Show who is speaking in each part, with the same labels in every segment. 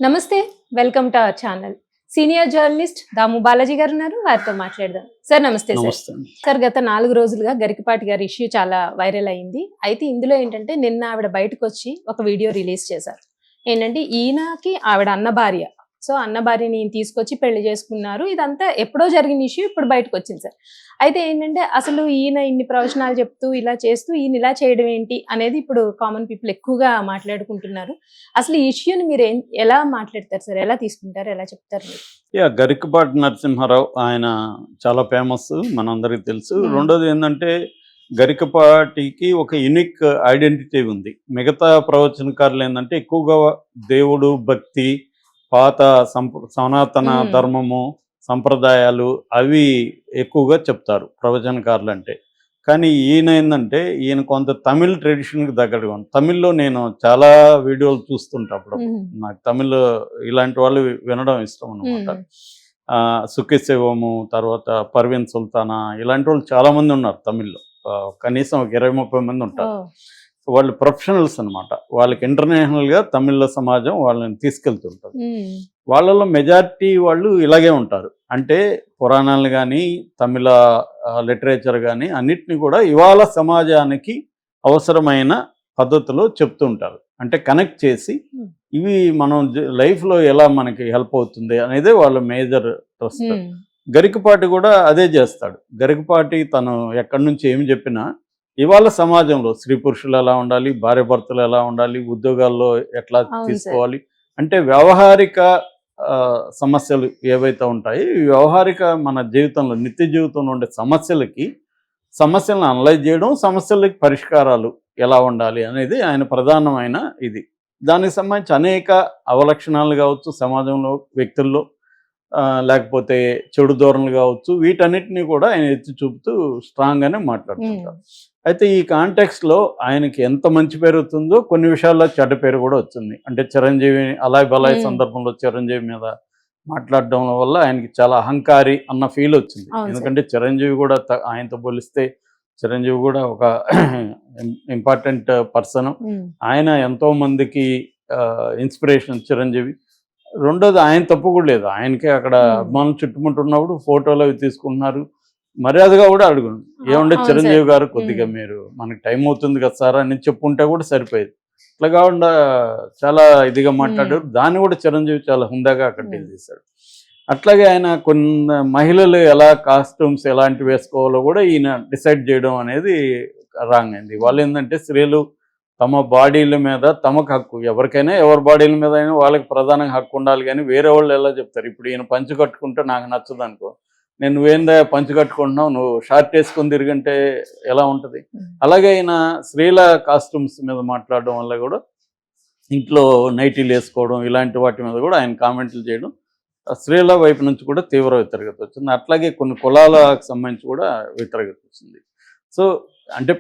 Speaker 1: నమస్తే. Welcome to our channel. Senior journalist Damu Balaji గారు ఉన్నారు. వారితో మాట్లాడదాం. సార్ నమస్తే సార్.
Speaker 2: నమస్తే అండి.
Speaker 1: సార్ గత 4 రోజులుగా గరికపాటి గారి ఇష్యూ చాలా వైరల్ అయింది. అయితే ఇందులో ఏంటంటే నిన్న ఆవిడ బయటకొచ్చి ఒక వీడియో రిలీజ్ చేశారు. ఏంటంటే ఈయనకి ఆవిడ అన్న భార్య. సో అన్న భార్యని ఈయన తీసుకొచ్చి పెళ్లి చేసుకున్నారు. ఇదంతా ఎప్పుడో జరిగిన ఇష్యూ ఇప్పుడు బయటకు వచ్చింది సార్. అయితే ఏంటంటే అసలు ఈయన ఇన్ని ప్రవచనాలు చెప్తూ ఇలా చేస్తూ ఈయన ఇలా చేయడం ఏంటి అనేది ఇప్పుడు కామన్ పీపుల్ ఎక్కువగా మాట్లాడుకుంటున్నారు. అసలు ఈ ఇష్యూని మీరు ఎలా మాట్లాడతారు సార్? ఎలా తీసుకుంటారు? ఎలా చెప్తారు మీరు?
Speaker 2: గరికపాటి నరసింహారావు ఆయన చాలా ఫేమస్, మనందరికీ తెలుసు. రెండోది ఏంటంటే గరికపాటికి ఒక యూనిక్ ఐడెంటిటీ ఉంది. మిగతా ప్రవచనకారులు ఏంటంటే ఎక్కువగా దేవుడు, భక్తి, పాత సనాతన ధర్మము, సంప్రదాయాలు అవి ఎక్కువగా చెప్తారు ప్రవచనకారులు అంటే. కానీ ఈయన ఏంటంటే ఈయన కొంత తమిళ్ ట్రెడిషన్కి దగ్గరగా ఉంది. తమిళ్లో నేను చాలా వీడియోలు చూస్తుంటా అప్పుడు. నాకు తమిళ్ ఇలాంటి వాళ్ళు వినడం ఇష్టం అనమాట. సుఖశివము, తర్వాత పర్వీన్ సుల్తానా, ఇలాంటి వాళ్ళు చాలామంది ఉన్నారు తమిళ్లో. కనీసం ఒక 20-30 మంది ఉంటారు. వాళ్ళు ప్రొఫెషనల్స్ అనమాట. వాళ్ళకి ఇంటర్నేషనల్గా తమిళ సమాజం వాళ్ళని తీసుకెళ్తుంటారు. వాళ్ళలో మెజారిటీ వాళ్ళు ఇలాగే ఉంటారు. అంటే పురాణాలు కానీ, తమిళ లిటరేచర్ కానీ అన్నిటిని కూడా ఇవాళ సమాజానికి అవసరమైన పద్ధతిలో చెప్తుంటారు. అంటే కనెక్ట్ చేసి ఇవి మనం లైఫ్లో ఎలా మనకి హెల్ప్ అవుతుంది అనేది వాళ్ళ మేజర్ ట్రస్ట్. గరికపాటి కూడా అదే చేస్తాడు. గరికపాటి తను ఎక్కడి నుంచి ఏమి చెప్పినా ఇవాళ సమాజంలో స్త్రీ పురుషులు ఎలా ఉండాలి, భార్య భర్తలు ఎలా ఉండాలి, ఉద్యోగాల్లో ఎట్లా తీసుకోవాలి, అంటే వ్యవహారిక సమస్యలు ఏవైతే ఉంటాయో ఈ వ్యవహారిక మన జీవితంలో నిత్య జీవితంలో ఉండే సమస్యలను అనలైజ్ చేయడం, సమస్యలకి పరిష్కారాలు ఎలా ఉండాలి అనేది ఆయన ప్రధానమైన ఇది. దానికి సంబంధించి అనేక అవలక్షణాలు కావచ్చు సమాజంలో, వ్యక్తుల్లో, లేకపోతే చెడు ధోరణులు కావచ్చు, వీటన్నిటినీ కూడా ఆయన ఎత్తి చూపుతూ స్ట్రాంగ్గానే మాట్లాడుతుంటారు. అయితే ఈ కాంటెక్స్ట్లో ఆయనకి ఎంత మంచి పేరు అవుతుందో కొన్ని విషయాల్లో చెడ్డ పేరు కూడా వచ్చింది. అంటే చిరంజీవి అలాయ్ బలాయ్ సందర్భంలో చిరంజీవి మీద మాట్లాడడం వల్ల ఆయనకి చాలా అహంకారి అన్న ఫీల్ వచ్చింది. ఎందుకంటే చిరంజీవి కూడా ఆయనతో పోలిస్తే చిరంజీవి కూడా ఒక ఇంపార్టెంట్ పర్సన్. ఆయన ఎంతో మందికి ఇన్స్పిరేషన్ చిరంజీవి. రెండోది ఆయన తప్పు కూడా లేదు. ఆయనకే అక్కడ అభిమానులు చుట్టుముట్టున్నప్పుడు ఫోటోలు అవి తీసుకుంటున్నారు. మర్యాదగా కూడా అడుగుండు, ఏమంటే చిరంజీవి గారు కొద్దిగా మీరు మనకి టైం అవుతుంది కదా సార్ అని చెప్పుంటే కూడా సరిపోయేది. ఇట్లా కాకుండా చాలా ఇదిగా మాట్లాడారు. దాన్ని కూడా చిరంజీవి చాలా హుందాగా అక్కడ డీల్ చేశాడు. అట్లాగే ఆయన కొన్ని మహిళలు ఎలా కాస్ట్యూమ్స్ ఎలాంటివి వేసుకోవాలో కూడా ఈయన డిసైడ్ చేయడం అనేది రాంగ్ అయింది. వాళ్ళు ఏంటంటే స్త్రీలు తమ బాడీల మీద తమకు హక్కు, ఎవరికైనా ఎవరి బాడీల మీద అయినా వాళ్ళకి ప్రధానంగా హక్కు ఉండాలి. కానీ వేరే వాళ్ళు ఎలా చెప్తారు? ఇప్పుడు ఈయన పంచు కట్టుకుంటే నాకు నచ్చదు అనుకో, నేను నువ్వేందా పంచు కట్టుకుంటున్నావు, నువ్వు షార్ట్ వేసుకొని తిరిగంటే ఎలా ఉంటుంది? అలాగే ఆయన స్త్రీల కాస్ట్యూమ్స్ మీద మాట్లాడడం వల్ల కూడా, ఇంట్లో నైటీలు వేసుకోవడం ఇలాంటి వాటి మీద కూడా ఆయన కామెంట్లు చేయడం స్త్రీల వైపు నుంచి కూడా తీవ్ర వ్యతిరేకత వచ్చింది. అట్లాగే కొన్ని కులాలకు సంబంధించి కూడా వ్యతిరేకత వచ్చింది. సో అంటే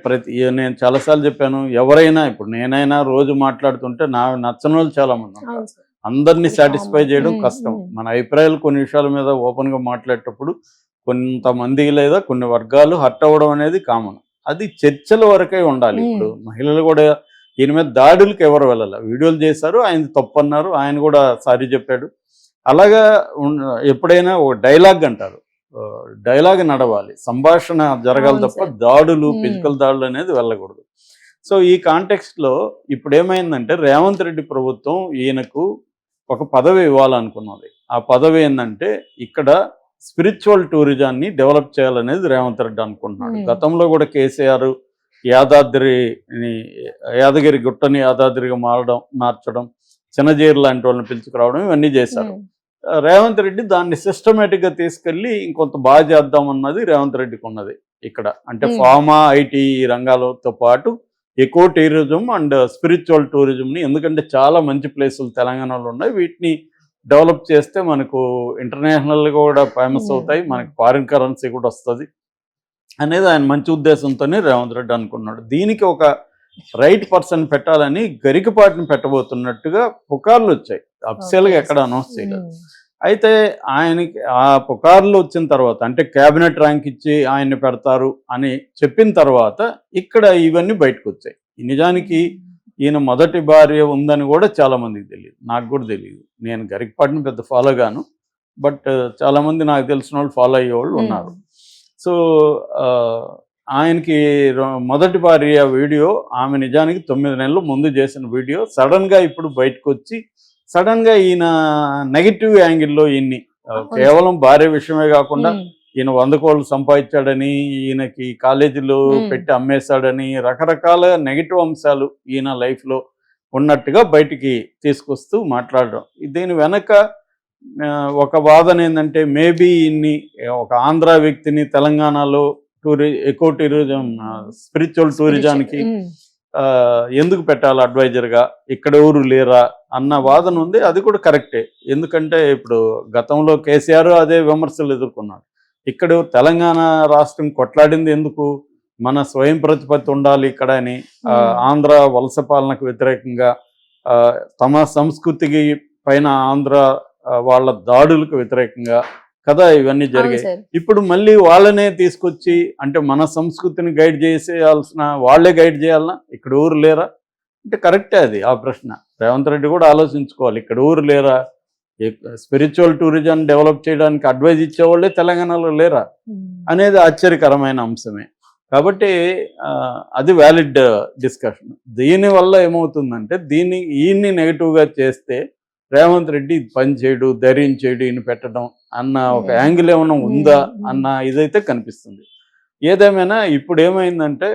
Speaker 2: నేను చాలాసార్లు చెప్పాను, ఎవరైనా ఇప్పుడు నేనైనా రోజు మాట్లాడుతుంటే నచ్చని వాళ్ళు చాలామంది ఉంటారు. అందరినీ సాటిస్ఫై చేయడం కష్టం. మన అభిప్రాయాలు కొన్ని విషయాల మీద ఓపెన్గా మాట్లాడేటప్పుడు కొంతమంది లేదా కొన్ని వర్గాలు హర్ట్ అవ్వడం అనేది కామన్. అది చర్చల వరకే ఉండాలి. ఇప్పుడు మహిళలు కూడా ఈయన మీద దాడులకు ఎవరు వెళ్ళాలి, వీడియోలు చేశారు, ఆయన తప్పు అన్నారు, ఆయన కూడా సారీ చెప్పాడు. అలాగా ఎప్పుడైనా ఒక డైలాగ్ అంటారు, డైలాగ్ నడవాలి, సంభాషణ జరగాలి తప్ప దాడులు, ఫిజికల్ దాడులు అనేది వెళ్ళకూడదు. సో ఈ కాంటెక్స్ట్లో ఇప్పుడు ఏమైందంటే రేవంత్ రెడ్డి ప్రభుత్వం ఈయనకు ఒక పదవి ఇవ్వాలనుకున్నది. ఆ పదవి ఏంటంటే ఇక్కడ స్పిరిచువల్ టూరిజాన్ని డెవలప్ చేయాలనేది రేవంత్ రెడ్డి అనుకుంటున్నాడు. గతంలో కూడా కేసీఆర్ యాదగిరి గుట్టని యాదాద్రిగా మార్చడం, చిన్నజీరు లాంటి వాళ్ళని పిలుచుకురావడం ఇవన్నీ చేశారు. రేవంత్ రెడ్డి దాన్ని సిస్టమేటిక్గా తీసుకెళ్ళి ఇంకొంత బాగా చేద్దామన్నది రేవంత్ రెడ్డికి ఉన్నది ఇక్కడ. అంటే ఫార్మా, ఐటీ రంగాలతో పాటు ఎకో టూరిజం అండ్ స్పిరిచువల్ టూరిజంని, ఎందుకంటే చాలా మంచి ప్లేసులు తెలంగాణలో ఉన్నాయి, వీటిని డెవలప్ చేస్తే మనకు ఇంటర్నేషనల్గా కూడా ఫేమస్ అవుతాయి, మనకు ఫారిన్ కరెన్సీ కూడా వస్తుంది అనేది ఆయన మంచి ఉద్దేశంతోనే రేవంత్ రెడ్డి అనుకున్నాడు. దీనికి ఒక రైట్ పర్సన్ పెట్టాలని గరికపాటిని పెట్టబోతున్నట్టుగా పుకార్లు వచ్చాయి. అఫీషియల్గా ఎక్కడ అనౌన్స్ చేయలేదు. అయితే ఆయనకి ఆ పుకార్లు వచ్చిన తర్వాత, అంటే క్యాబినెట్ ర్యాంక్ ఇచ్చి ఆయన్ని పెడతారు అని చెప్పిన తర్వాత ఇక్కడ ఇవన్నీ బయటకు వచ్చాయి. నిజానికి ఈయన మొదటి భార్య ఉందని కూడా చాలామందికి తెలియదు, నాకు కూడా తెలియదు. నేను గరికపాటిని పెద్ద ఫాలో గాను, బట్ చాలామంది నాకు తెలిసిన వాళ్ళు ఫాలో అయ్యేవాళ్ళు ఉన్నారు. సో ఆయనకి మొదటి భార్య వీడియో ఆమె నిజానికి 9 నెలలు ముందు చేసిన వీడియో సడన్గా ఇప్పుడు బయటకు వచ్చి సడన్గా ఈయన నెగిటివ్ యాంగిల్లో ఈయన్ని కేవలం భార్య విషయమే కాకుండా ఈయన 100 కోట్లు సంపాదించాడని, ఈయనకి కాలేజీలో పెట్టి అమ్మేశాడని, రకరకాల నెగిటివ్ అంశాలు ఈయన లైఫ్లో ఉన్నట్టుగా బయటికి తీసుకొస్తూ మాట్లాడడం. దీని వెనక ఒక వాదన ఏంటంటే మేబీ ఇన్ని ఒక ఆంధ్ర వ్యక్తిని తెలంగాణలో ఎకో టూరిజం స్పిరిచువల్ టూరిజానికి ఎందుకు పెట్టాలి అడ్వైజర్గా, ఇక్కడ ఎవరు లేరా అన్న వాదన ఉంది. అది కూడా కరెక్టే, ఎందుకంటే ఇప్పుడు గతంలో కేసీఆర్ అదే విమర్శలు ఎదుర్కొన్నాడు. ఇక్కడ తెలంగాణ రాష్ట్రం కొట్లాడింది ఎందుకు, మన స్వయం ప్రతిపత్తి ఉండాలి ఇక్కడ అని, ఆంధ్ర వలస పాలనకు వ్యతిరేకంగా, తమ సంస్కృతికి పైన ఆంధ్ర వాళ్ళ దాడులకు వ్యతిరేకంగా కదా ఇవన్నీ జరిగాయి. ఇప్పుడు మళ్ళీ వాళ్ళనే తీసుకొచ్చి అంటే మన సంస్కృతిని గైడ్ చేసేయాల్సిన వాళ్ళే గైడ్ చేయాలన్నా, ఇక్కడ ఊరు లేరా అంటే కరెక్టే అది ఆ ప్రశ్న. రేవంత్ రెడ్డి కూడా ఆలోచించుకోవాలి, ఇక్కడ ఊరు లేరా, స్పిరిచువల్ టూరిజం డెవలప్ చేయడానికి అడ్వైజ్ ఇచ్చేవాళ్ళే తెలంగాణలో లేరా అనేది ఆశ్చర్యకరమైన అంశమే. కాబట్టి అది వ్యాలిడ్ డిస్కషన్. దీనివల్ల ఏమవుతుందంటే ఈయన్ని నెగిటివ్గా చేస్తే రేవంత్ రెడ్డి ఇది పని చేయడు, ధైర్యం చేయడు, ఈయన పెట్టడం అన్న ఒక యాంగిల్ ఏమైనా ఉందా అన్న ఇదైతే కనిపిస్తుంది. ఏదేమైనా ఇప్పుడు ఏమైందంటే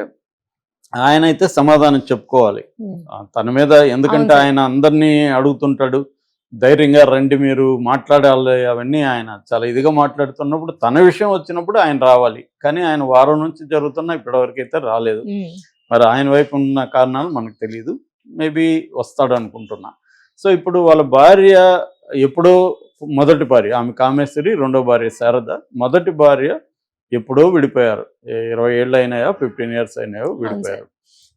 Speaker 2: ఆయన అయితే సమాధానం చెప్పుకోవాలి తన మీద, ఎందుకంటే ఆయన అందరినీ అడుగుతుంటాడు, ధైర్యంగా రండి మీరు మాట్లాడాలి అవన్నీ ఆయన చాలా ఇదిగా మాట్లాడుతున్నప్పుడు తన విషయం వచ్చినప్పుడు ఆయన రావాలి. కానీ ఆయన వారం నుంచి జరుగుతున్నా ఇప్పటివరకు అయితే రాలేదు. మరి ఆయన వైపు ఉన్న కారణాలు మనకు తెలియదు, మేబీ వస్తాడు అనుకుంటున్నా. సో ఇప్పుడు వాళ్ళ భార్య ఎప్పుడో మొదటి భార్య ఆమె కామేశ్వరి, రెండో భార్య శారద. మొదటి భార్య ఎప్పుడో విడిపోయారు, 20 ఏళ్ళు అయినాయో 15 years అయినాయో విడిపోయారు.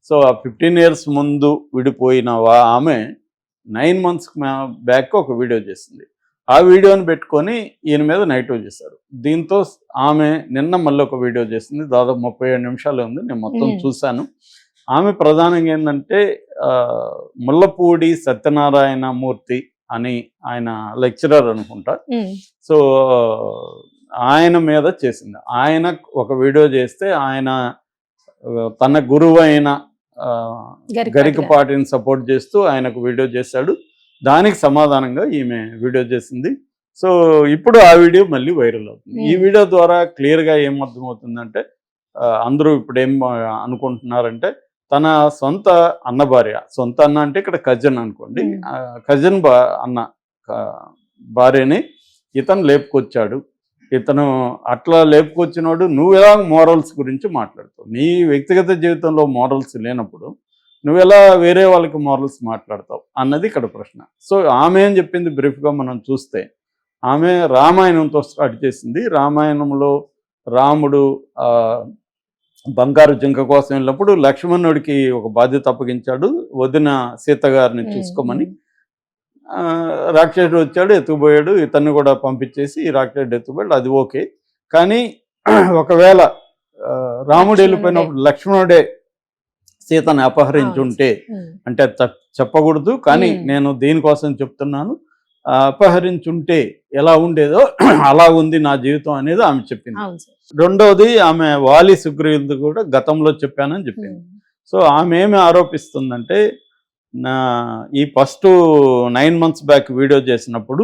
Speaker 2: సో ఆ 15 years ముందు విడిపోయిన ఆమె 9 months బ్యాక్ ఒక వీడియో చేసింది. ఆ వీడియోని పెట్టుకొని ఈయన మీద నెగిటివ్ చేశారు. దీంతో ఆమె నిన్న మళ్ళీ ఒక వీడియో చేసింది, దాదాపు 37 నిమిషాలు ఉంది, నేను మొత్తం చూశాను. ఆమె ప్రధానంగా ఏంటంటే ముల్లపూడి సత్యనారాయణ మూర్తి అని ఆయన లెక్చరర్ అనుకుంటా. సో ఆయన మీద చేసింది. ఆయన ఒక వీడియో చేస్తే ఆయన తన గురువు అయిన గరికపాటిని సపోర్ట్ చేస్తూ ఆయనకు వీడియో చేశాడు. దానికి సమాధానంగా ఈమె వీడియో చేసింది. సో ఇప్పుడు ఆ వీడియో మళ్ళీ వైరల్ అవుతుంది. ఈ వీడియో ద్వారా క్లియర్గా ఏం అర్థమవుతుందంటే అందరూ ఇప్పుడు ఏం అనుకుంటున్నారంటే తన సొంత అన్న భార్య, సొంత అన్న అంటే ఇక్కడ కజిన్ అనుకోండి, కజిన్ అన్న భార్యని ఇతను లేపుకొచ్చాడు. ఇతను అట్లా లేపుకొచ్చినాడు, నువ్వెలా మోరల్స్ గురించి మాట్లాడతావు, నీ వ్యక్తిగత జీవితంలో మోరల్స్ లేనప్పుడు నువ్వెలా వేరే వాళ్ళకి మోరల్స్ మాట్లాడతావు అన్నది ఇక్కడ ప్రశ్న. సో ఆమె ఏం చెప్పింది బ్రీఫ్గా మనం చూస్తే, ఆమె రామాయణంతో స్టార్ట్ చేసింది. రామాయణంలో రాముడు బంగారు జింక కోసం వెళ్ళినప్పుడు లక్ష్మణుడికి ఒక బాధ్యత అప్పగించాడు, వదిన సీత గారిని చూసుకోమని. రాక్షసుడు వచ్చాడు, ఎత్తుకుపోయాడు, ఇతన్ని కూడా పంపించేసి రాక్షసుడు ఎత్తుకుపోయాడు, అది ఓకే. కానీ ఒకవేళ రాముడు వెళ్ళిపోయినప్పుడు లక్ష్మణుడే సీతను అపహరించుంటే అంటే చెప్పకూడదు, కానీ నేను దీనికోసం చెప్తున్నాను, అపహరించుంటే ఎలా ఉండేదో అలా ఉంది నా జీవితం అనేది ఆమె చెప్పింది. రెండవది ఆమె వాలి సుగ్రీవుడు కూడా గతంలో చెప్పానని చెప్పింది. సో ఆమె ఏమి ఆరోపిస్తుందంటే ఈ ఫస్ట్ 9 months బ్యాక్ వీడియో చేసినప్పుడు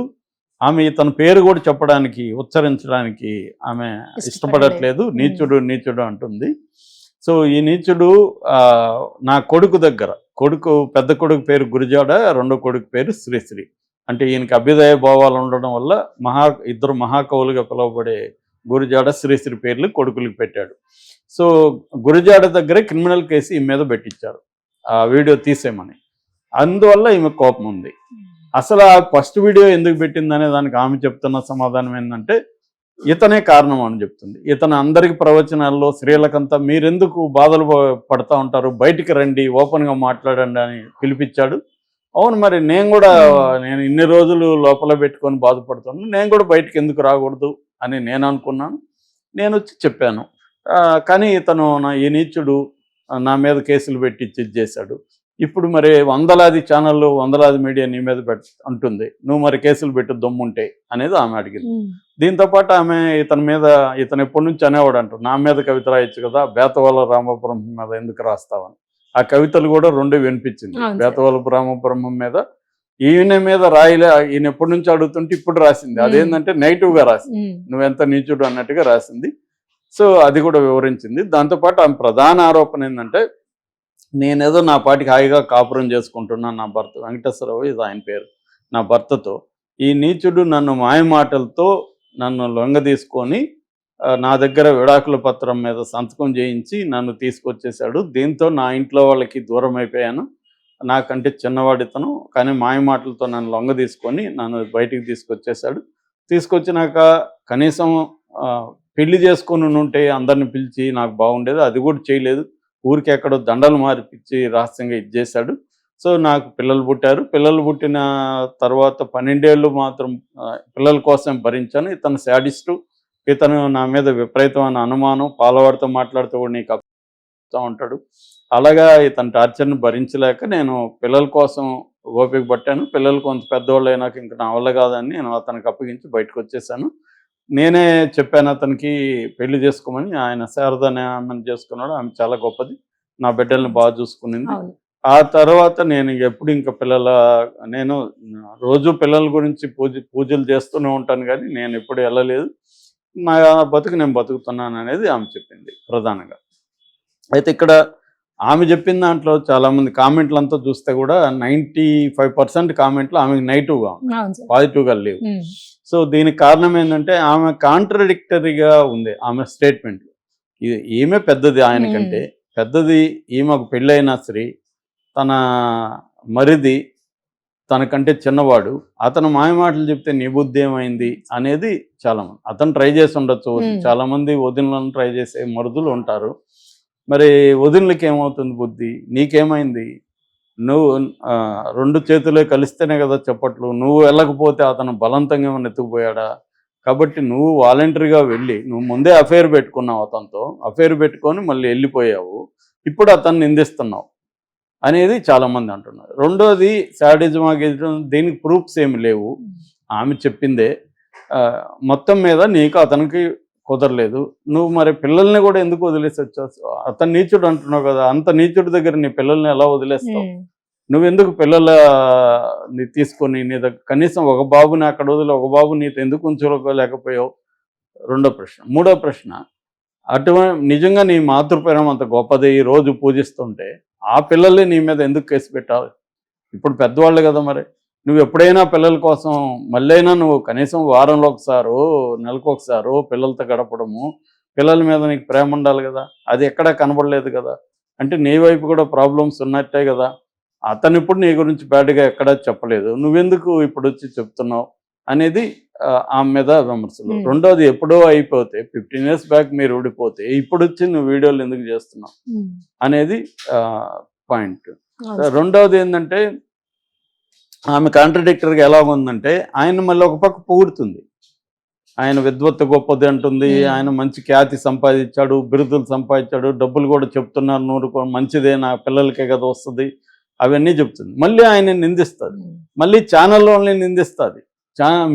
Speaker 2: ఆమె తన పేరు కూడా చెప్పడానికి ఉచ్చరించడానికి ఆమె ఇష్టపడట్లేదు, నీచుడు నీచుడు అంటుంది. సో ఈ నీచుడు నా కొడుకు దగ్గర, పెద్ద కొడుకు పేరు గురిజాడ, రెండో కొడుకు పేరు శ్రీశ్రీ. అంటే ఈయనకి అభ్యుదయ భావాలు ఉండడం వల్ల ఇద్దరు మహాకవులుగా పిలువబడే గురిజాడ శ్రీశ్రీ పేర్లు కొడుకులకు పెట్టాడు. సో గురిజాడ దగ్గర క్రిమినల్ కేసు ఈ మీద పెట్టించారు ఆ వీడియో తీసేమని. అందువల్ల ఈమె కోపం ఉంది. అసలు ఆ ఫస్ట్ వీడియో ఎందుకు పెట్టిందనే దానికి ఆమె చెప్తున్న సమాధానం ఏంటంటే ఇతనే కారణం అని చెప్తుంది. ఇతను అందరికి ప్రవచనాల్లో స్త్రీలకంతా మీరెందుకు బాధలు పడతా ఉంటారు, బయటికి రండి, ఓపెన్గా మాట్లాడండి అని పిలిపించాడు. అవును, మరి నేను ఇన్ని రోజులు లోపల పెట్టుకొని బాధపడుతున్నాను, నేను కూడా బయటికి ఎందుకు రాకూడదు అని నేను అనుకున్నాను, నేను వచ్చి చెప్పాను. కానీ ఇతను ఈ నీచుడు నా మీద కేసులు పెట్టి చేశాడు. ఇప్పుడు మరి వందలాది ఛానళ్ళు వందలాది మీడియా నీ మీద అంటుంది, నువ్వు మరి కేసులు పెట్టు దమ్ముంటే అనేది ఆమె అడిగింది. దీంతో పాటు ఆమె ఇతను ఎప్పటి నుంచి అనేవాడు అంటారు, నా మీద కవిత రాయొచ్చు కదా, బేతవాళ్ళ రామబ్రహ్మం మీద ఎందుకు రాస్తావని. ఆ కవితలు కూడా 2 వినిపించింది. బేతవాళ్ళ రామబ్రహ్మం మీద ఈయన మీద రాయలే, ఈయన ఎప్పటి నుంచి అడుగుతుంటే ఇప్పుడు రాసింది. అదేంటంటే నెగిటివ్గా రాసింది, నువ్వెంత నీచుడు అన్నట్టుగా రాసింది. సో అది కూడా వివరించింది. దాంతోపాటు ఆమె ప్రధాన ఆరోపణ ఏంటంటే, నేనేదో నా పాటికి హాయిగా కాపురం చేసుకుంటున్నాను, నా భర్త వెంకటేశ్వరరావు ఇది ఆయన పేరు, నా భర్తతో ఈ నీచుడు నన్ను మాయ మాటలతో నన్ను లొంగ తీసుకొని నా దగ్గర విడాకుల పత్రం మీద సంతకం చేయించి నన్ను తీసుకొచ్చేసాడు. దీంతో నా ఇంట్లో వాళ్ళకి దూరం అయిపోయాను. నాకంటే చిన్నవాడితను, కానీ మాయ మాటలతో నన్ను లొంగ తీసుకొని నన్ను బయటికి తీసుకొచ్చేసాడు. తీసుకొచ్చినాక కనీసం పెళ్లి చేసుకొని ఉంటే అందరిని పిలిచి నాకు బాగుండేది, అది కూడా చేయలేదు. ఊరికి ఎక్కడో దండలు మార్పిచ్చి రహస్యంగా ఇచ్చేశాడు. సో నాకు పిల్లలు పుట్టారు. పిల్లలు పుట్టిన తర్వాత 12 ఏళ్ళు మాత్రం పిల్లల కోసం భరించాను. ఇతను శాడిస్టు, ఇతను నా మీద విపరీతమైన అనుమానం, పాలవాడితో మాట్లాడుతూ కూడా నీకు అప్పిస్తూ ఉంటాడు. అలాగా ఇతను టార్చర్ని భరించలేక నేను పిల్లల కోసం ఓపిక పట్టాను. పిల్లలు కొంత పెద్దవాళ్ళు అయినాక ఇంక నా వల్ల కాదని నేను అతనికి అప్పగించి బయటకు వచ్చేసాను. నేనే చెప్పాను అతనికి పెళ్లి చేసుకోమని. ఆయన శారద అనే ఆమెను చేసుకున్నాడు. ఆమె చాలా గొప్పది, నా బిడ్డల్ని బాగా చూసుకునింది. ఆ తర్వాత నేను ఎప్పుడు ఇంకా నేను రోజు పిల్లల గురించి పూజలు చేస్తూనే ఉంటాను, కానీ నేను ఎప్పుడు వెళ్ళలేదు. నా బతుకు నేను బతుకుతున్నాను అనేది ఆమె చెప్పింది ప్రధానంగా. అయితే ఇక్కడ ఆమె చెప్పిన దాంట్లో చాలామంది కామెంట్లు అంతా చూస్తే కూడా 95% కామెంట్లు ఆమెకు నెగిటివ్గా ఉంది, పాజిటివ్గా లేవు. సో దీనికి కారణం ఏంటంటే ఆమె కాంట్రడిక్టరీగా ఉంది ఆమె స్టేట్మెంట్. ఈమె పెద్దది, ఆయనకంటే పెద్దది, ఈమెకు పెళ్ళైన స్త్రీ, తన మరిది తనకంటే చిన్నవాడు, అతను మాయమాటలు చెప్తే నీ బుద్ధి ఏమైంది అనేది చాలామంది. అతను ట్రై చేసి ఉండొచ్చు, చాలామంది వదినలను ట్రై చేసే మరుదులు ఉంటారు. మరి వదినలకి ఏమవుతుంది బుద్ధి, నీకేమైంది? నువ్వు 2 చేతులే కలిస్తేనే కదా చెప్పట్లు, నువ్వు వెళ్ళకపోతే అతను బలవంతంగా ఏమైనా ఎత్తుకుపోయాడా? కాబట్టి నువ్వు వాలంటరీగా వెళ్ళి, నువ్వు ముందే అఫైర్ పెట్టుకున్నావు, అతనితో అఫైర్ పెట్టుకొని మళ్ళీ వెళ్ళిపోయావు, ఇప్పుడు అతన్ని నిందిస్తున్నావు అనేది చాలామంది అంటున్నారు. రెండోది శాడిజం, దీనికి ప్రూఫ్స్ ఏమి లేవు, ఆమె చెప్పిందే. మొత్తం మీద నీకు అతనికి కుదరలేదు, నువ్వు మరి పిల్లల్ని కూడా ఎందుకు వదిలేసి వచ్చావు? అతను నీచుడు అంటున్నావు కదా, అంత నీచుడి దగ్గర నీ పిల్లల్ని ఎలా వదిలేస్తావు? నువ్వెందుకు పిల్లల్ని తీసుకొని నీ దగ్గర కనీసం ఒక బాబుని అక్కడ వదిలి ఒక బాబు నీతో ఎందుకు ఉంచుకోలేకపోయావు? రెండో ప్రశ్న. మూడో ప్రశ్న, నిజంగా నీ మాతృప్రేమ అంత గొప్పది, రోజు పూజిస్తుంటే ఆ పిల్లల్ని నీ మీద ఎందుకు కేసు పెట్టాలి? ఇప్పుడు పెద్దవాళ్ళు కదా, మరి నువ్వు ఎప్పుడైనా పిల్లల కోసం మళ్ళైనా నువ్వు కనీసం వారంలో ఒకసారో నెలకు ఒకసారో పిల్లలతో గడపడము, పిల్లల మీద నీకు ప్రేమ ఉండాలి కదా, అది ఎక్కడా కనబడలేదు కదా. అంటే నీ వైపు కూడా ప్రాబ్లమ్స్ ఉన్నట్టే కదా. అతను ఇప్పుడు నీ గురించి బ్యాడ్గా ఎక్కడా చెప్పలేదు, నువ్వెందుకు ఇప్పుడు వచ్చి చెప్తున్నావు అనేది ఆమె మీద విమర్శలు. రెండోది, ఎప్పుడో అయిపోతే 15 years బ్యాక్ మీరు ఊడిపోతే ఇప్పుడు వచ్చి నువ్వు వీడియోలు ఎందుకు చేస్తున్నావు అనేది పాయింట్. రెండవది ఏంటంటే, ఆమె కాంట్రడిక్టరీగా ఎలా ఉందంటే, ఆయన మళ్ళీ ఒక పక్క పొగుడుతుంది, ఆయన విద్వత్తు గొప్పది అంటుంది, ఆయన మంచి ఖ్యాతి సంపాదించాడు, బిరుదులు సంపాదించాడు, డబ్బులు కూడా చెప్తున్నారు 100 మంచిదే, నా పిల్లలకే కదా వస్తుంది, అవన్నీ చెప్తుంది. మళ్ళీ ఆయన నిందిస్తుంది, మళ్ళీ ఛానల్లోనే నిందిస్తుంది.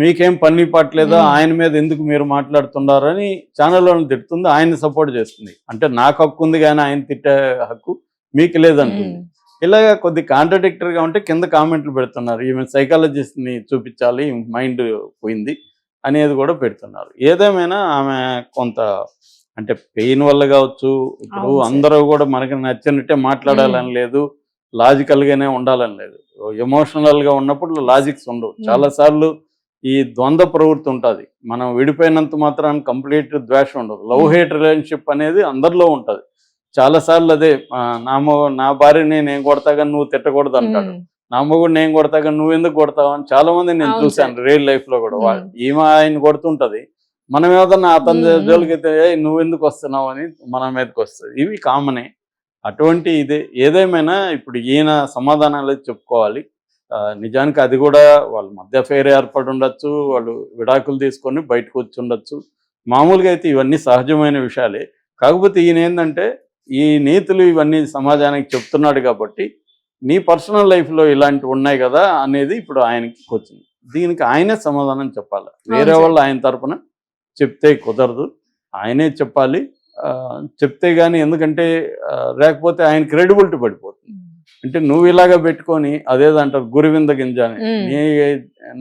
Speaker 2: మీకేం పని పట్టలేదా, ఆయన మీద ఎందుకు మీరు మాట్లాడుతున్నారని ఛానల్లోనే తిడుతుంది, ఆయన్ని సపోర్ట్ చేస్తుంది. అంటే నాకు హక్కు ఉంది కానీ ఆయన తిట్టే హక్కు మీకు లేదంటుంది. ఇలాగ కొద్ది కాంట్రడిక్టరీగా ఉంటే కింద కామెంట్లు పెడుతున్నారు, ఈమె సైకాలజిస్ట్ని చూపించాలి, మైండ్ పోయింది అనేది కూడా పెడుతున్నారు. ఏదేమైనా ఆమె కొంత అంటే పెయిన్ వల్ల కావచ్చు, ఇప్పుడు అందరూ కూడా మనకి నచ్చినట్టే మాట్లాడాలని లేదు, లాజికల్గానే ఉండాలని లేదు. ఎమోషనల్గా ఉన్నప్పుడు లాజిక్స్ ఉండవు. చాలాసార్లు ఈ ద్వంద్వ ప్రవృత్తి ఉంటుంది. మనం విడిపోయినంత మాత్రాన్ని కంప్లీట్ ద్వేషం ఉండదు. లవ్ హేట్ రిలేషన్షిప్ అనేది అందరిలో ఉంటుంది. చాలాసార్లు అదే, నా భార్యని నేను కొడతాగా నువ్వు తిట్టకూడదు అంటాడు, నా మొగుడు నేను కొడతాగా నువ్వు ఎందుకు కొడతావు అని చాలా మంది నేను చూశాను రియల్ లైఫ్లో కూడా. ఈమె ఆయన కొడుతుంటుంది, మనం ఏదన్నా అతని జోలికైతే నువ్వెందుకు వస్తున్నావు అని మన మీదకి వస్తుంది. ఇవి కామనే. అటువంటి ఏదేమైనా ఇప్పుడు ఈయన సమాధానాలు చెప్పుకోవాలి. నిజానికి అది కూడా వాళ్ళ మధ్య ఫేర్ ఏర్పడి ఉండొచ్చు, వాళ్ళు విడాకులు తీసుకొని బయటకు వచ్చి ఉండొచ్చు. మామూలుగా అయితే ఇవన్నీ సహజమైన విషయాలే. కాకపోతే ఈయన ఏంటంటే ఈ నీతులు ఇవన్నీ సమాజానికి చెప్తున్నాడు కాబట్టి నీ పర్సనల్ లైఫ్లో ఇలాంటివి ఉన్నాయి కదా అనేది ఇప్పుడు ఆయనకి వచ్చింది. దీనికి ఆయనే సమాధానం చెప్పాలి. వేరే
Speaker 1: అవును
Speaker 2: వాళ్ళు ఆయన తరపున చెప్తే కుదరదు, ఆయనే చెప్పాలి. చెప్తే కానీ, ఎందుకంటే లేకపోతే ఆయన క్రెడిబిలిటీ పడిపోతుంది. అంటే నువ్వు ఇలాగ పెట్టుకొని అదేదంటారు గురివింద గింజ అని,
Speaker 1: ఉమ్.
Speaker 2: నీ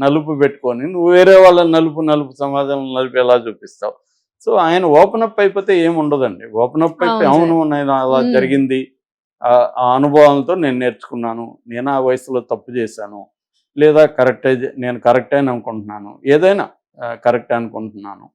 Speaker 2: నలుపు పెట్టుకొని నువ్వు వేరే వాళ్ళ నలుపు సమాజంలో నలుపు ఎలా చూపిస్తావు? సో ఆయన ఓపెన్ అప్ అయిపోతే ఏముండదండి. ఓపెన్ అప్ అయిపోయి
Speaker 1: అవును సార్.
Speaker 2: అవును నేను అలా
Speaker 1: ఉమ్.
Speaker 2: జరిగింది, ఆ అనుభవాలతో నేను నేర్చుకున్నాను, నేను ఆ వయసులో తప్పు చేశాను, లేదా నేను కరెక్టే అని అనుకుంటున్నాను, ఏదైనా కరెక్టే అనుకుంటున్నాను,